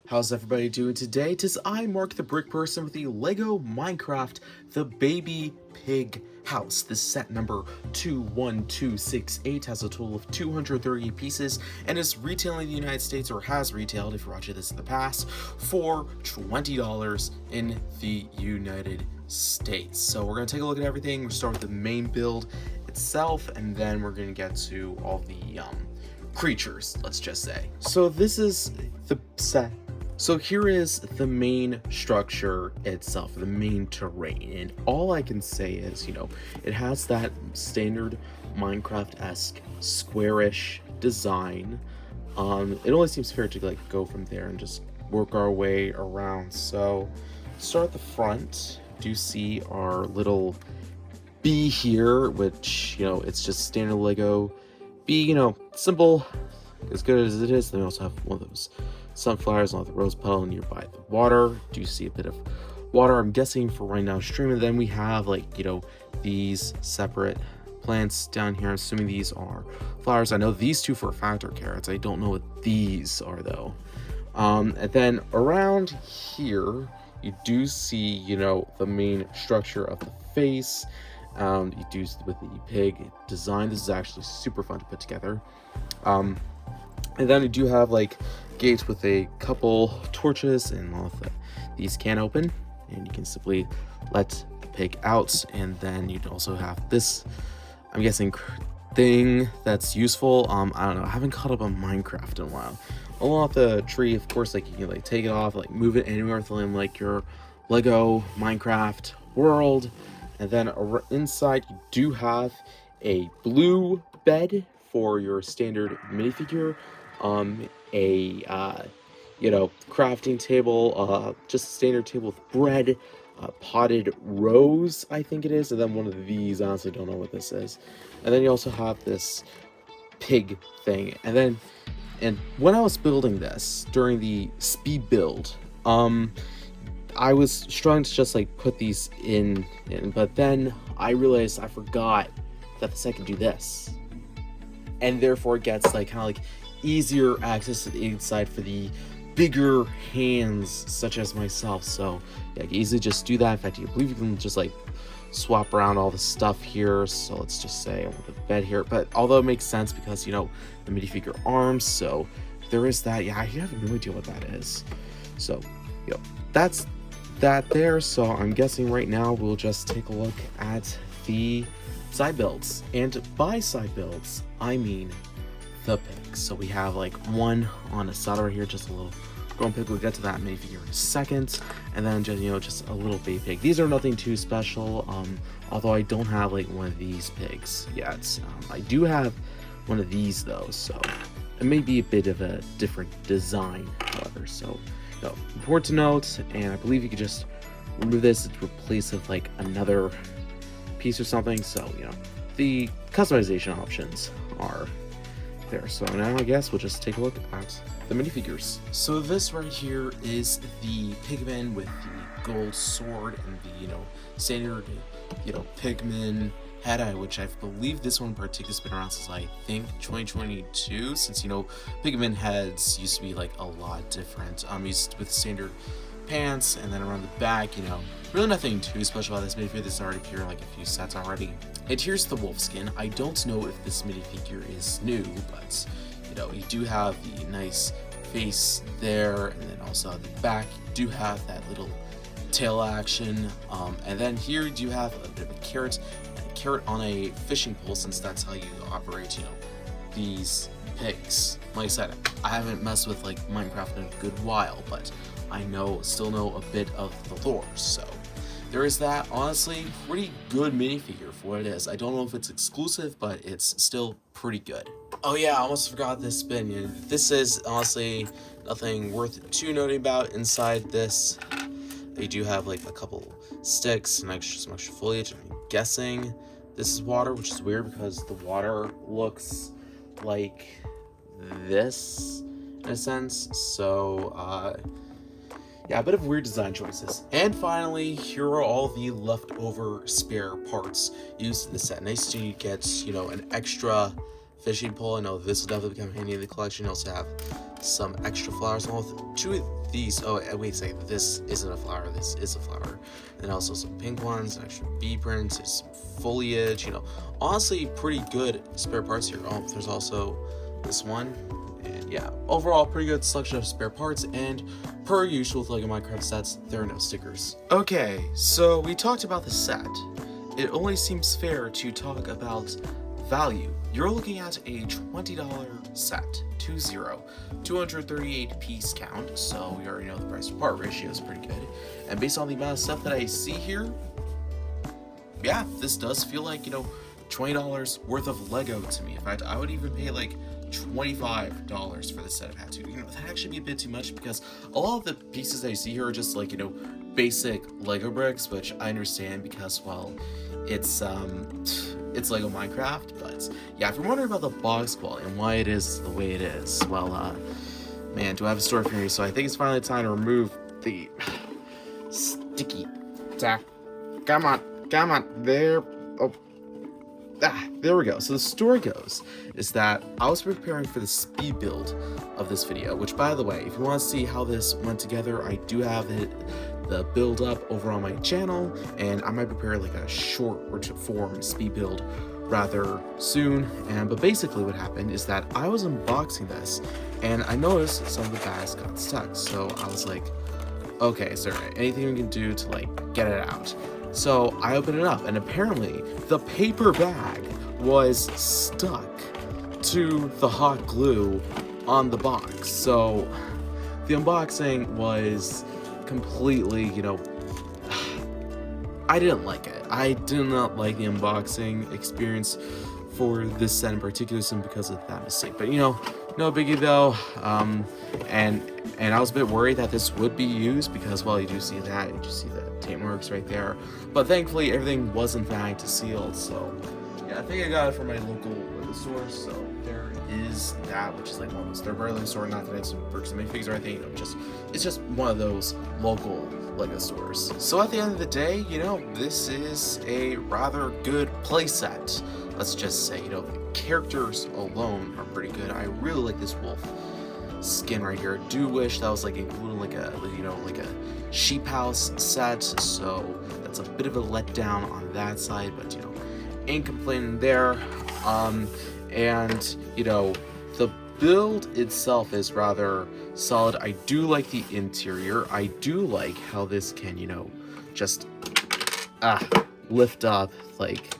How's everybody doing today? Tis I, Mark the Brick Person, with the LEGO Minecraft The Baby Pig House. This set number 21268 has a total of 230 pieces and is retailing in the United States, or has retailed if you're watching this in the past, for $20 in the United States. So we're going to take a look at everything. We'll start with the main build itself, and then we're going to get to all the creatures, let's just say. So this is the set. So here is the main structure itself, the main terrain, and all I can say is, it has that standard Minecraft-esque squarish design. It only seems fair to go from there and just work our way around. So start at the front. Do see our little bee here, which, it's just standard Lego bee, simple, as good as it is. Then we also have one of those sunflowers on the rose petal nearby the water. Do you see a bit of water, I'm guessing, for right now streaming. Then we have these separate plants down here. I'm assuming these are flowers. I know these two for a fact are carrots. I don't know what these are though. And then around here you do see the main structure of the face. You do with the pig design. This is actually super fun to put together. And then you do have gates with a couple torches, and all of these can open, and you can simply let the pig out. And then you'd also have this, I'm guessing, thing that's useful. I don't know, I haven't caught up on Minecraft in a while. Along the tree, of course, you can take it off, move it anywhere within your Lego Minecraft world. And then inside you do have a blue bed for your standard minifigure, a crafting table, just a standard table with bread, potted rose, I think it is, and then one of these, I honestly don't know what this is. And then you also have this pig thing. And when I was building this during the speed build, I was trying to just put these in, but then I realized I forgot that the set can do this, and therefore it gets easier access to the inside for the bigger hands such as myself. So yeah, you can easily just do that. In fact, I believe you can just swap around all the stuff here. So let's just say I want the bed here, but although it makes sense because the minifigure arms, so there is that. Yeah, I have no idea what that is. So that's that there. So I'm guessing right now we'll just take a look at the side builds, and by side builds I mean the pigs. So we have one on a side over here, just a little grown pig. We'll get to that minifigure in a second. And then just a little baby pig. These are nothing too special, although I don't have one of these pigs yet. I do have one of these though, so it may be a bit of a different design, however. So important to note, and I believe you could just remove this and replace it with another piece or something. So the customization options are there. So now I guess we'll just take a look at the minifigures. So this right here is the pigman with the gold sword and the standard pigman head, which I believe this one in particular has been around since I think 2022, since pigman heads used to be a lot different. Used with standard pants, and then around the back, really nothing too special about this minifigure. This already appeared in a few sets already. And here's the wolf skin. I don't know if this minifigure is new, but you do have the nice face there, and then also at the back you do have that little tail action. And then here you do have a bit of a carrot on a fishing pole, since that's how you operate these pigs. Like I said, I haven't messed with Minecraft in a good while, but I still know a bit of the lore. So there is that. Honestly, pretty good minifigure for what it is. I don't know if it's exclusive, but it's still pretty good. Oh yeah, I almost forgot this spin. This is honestly nothing worth too noting about. Inside this, they do have a couple sticks and some extra foliage. I'm guessing this is water, which is weird because the water looks like this in a sense. So yeah, a bit of weird design choices. And finally, here are all the leftover spare parts used in the set. Nice to get an extra fishing pole. I know this will definitely become handy in the collection. You also have some extra flowers along with two of these. Oh, wait a second. This isn't a flower. This is a flower. And also some pink ones, extra bee prints, there's some foliage. You know, honestly, pretty good spare parts here. Oh, there's also this one. And yeah, overall, pretty good selection of spare parts. And per usual with LEGO Minecraft sets, there are no stickers. Okay, so we talked about the set. It only seems fair to talk about value. You're looking at a $20 set, 238 piece count, so we already know the price to part ratio is pretty good. And based on the amount of stuff that I see here, yeah, this does feel like, you know, $20 worth of Lego to me. In fact, I would even pay like $25 for this set if I had to. You know, that'd actually be a bit too much because a lot of the pieces I see here are just like, you know, basic Lego bricks, which I understand because, well, it's Lego Minecraft. But yeah, if you're wondering about the box quality and why it is the way it is, well, man, do I have a story for you? So I think it's finally time to remove the sticky tack. Come on, there. Oh, there we go. So the story goes is that I was preparing for the speed build of this video, which, by the way, if you want to see how this went together, I do have the build up over on my channel, and I might prepare like a short form speed build rather soon. But basically what happened is that I was unboxing this and I noticed some of the bags got stuck, so I was like, okay, is there anything we can do to like get it out? So I opened it up, and apparently the paper bag was stuck to the hot glue on the box. So the unboxing was completely, you know, I didn't like it. I did not like the unboxing experience for this set in particular simply because of that mistake. But, you know, no biggie though. And I was a bit worried that this would be used because, well, you do see that, you just see the tape marks right there. But thankfully, everything was in fact sealed. So yeah, I think I got it from my local Lego store. So there is that, which is like one of those third-party Lego store, not that it's purchase Minifigures or anything. You know, it's just one of those local Lego stores. So at the end of the day, you know, this is a rather good playset. Let's just say, you know, the characters alone are pretty good. I really like this wolf skin right here. I do wish that was like including like a, you know, like a sheep house set, so that's a bit of a letdown on that side, but you know, ain't complaining there. And you know, the build itself is rather solid. I do like the interior. I do like how this can, you know, just lift up like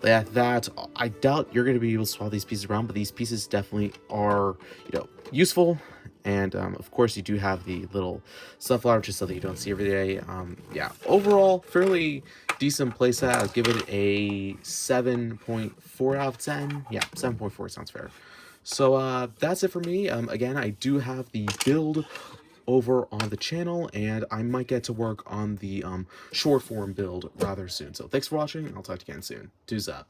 that. I doubt you're going to be able to swap these pieces around, but these pieces definitely are, you know, useful. And of course, you do have the little sunflower, just so that you don't see every day. Yeah, overall, fairly decent playset. I'll give it a 7.4 out of 10. Yeah, 7.4 sounds fair. So that's it for me. Again, I do have the build over on the channel, and I might get to work on the short form build rather soon. So thanks for watching, and I'll talk to you again soon. Deuce up.